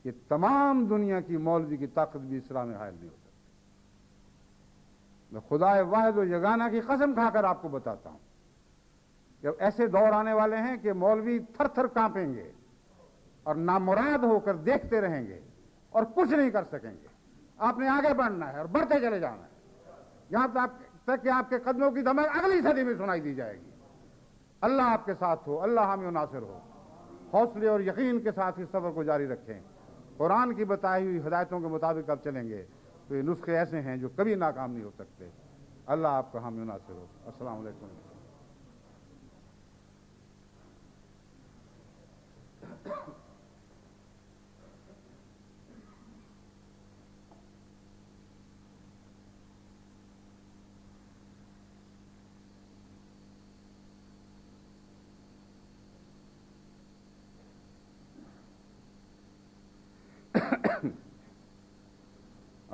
کہ تمام دنیا کی مولوی کی طاقت بھی اسلام میں حائل نہیں ہو سکتی۔ میں خدائے واحد و یگانہ کی قسم کھا کر آپ کو بتاتا ہوں کہ ایسے دور آنے والے ہیں کہ مولوی تھر تھر کانپیں گے اور نامراد ہو کر دیکھتے رہیں گے اور کچھ نہیں کر سکیں گے۔ آپ نے آگے بڑھنا ہے اور بڑھتے چلے جانا ہے یہاں تک کہ آپ کے قدموں کی دھمک اگلی صدی میں سنائی دی جائے گی۔ اللہ آپ کے ساتھ ہو، اللہ حامی و ناصر ہو۔ حوصلے اور یقین کے ساتھ اس سفر کو جاری رکھیں۔ قرآن کی بتائی ہوئی ہدایتوں کے مطابق اب چلیں گے تو یہ نسخے ایسے ہیں جو کبھی ناکام نہیں ہو سکتے۔ اللہ آپ کا حامی و ناصر ہو۔ السلام علیکم۔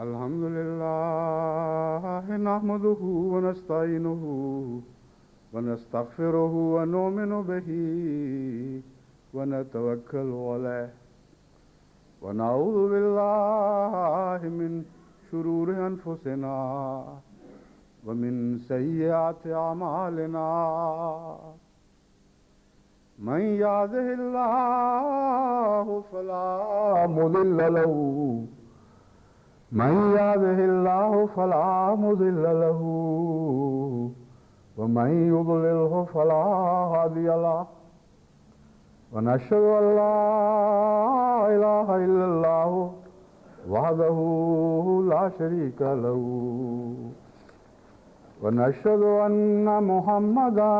الحمد لله نحمده ونستعينه ونستغفره ونؤمن به ونتوكل عليه ونعوذ بالله من شرور أنفسنا ومن سيئات أعمالنا من يهده الله فلا مضل له من يهده الله فلا مضل له ومن يضلله فلا هادي له ونشهد أن لا إله إلا الله وحده لا شريك له ونشهد أن محمدا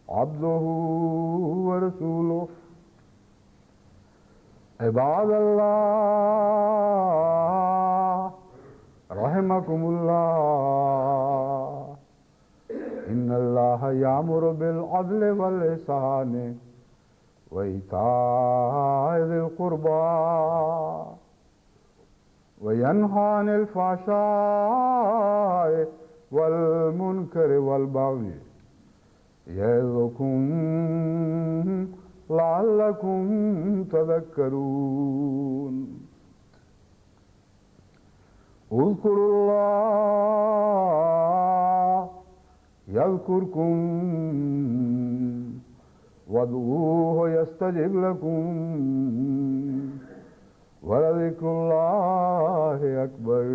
عبده ورسوله عباد الله رحمكم الله إن الله يأمر بالعدل والإحسان وإيتاء ذي القربى وينهى عن الفحشاء والمنكر والبغي يعظكم لعلكم تذكرون اذكروا الله يذكركم وادعوه يستجب لكم ولذكر الله أكبر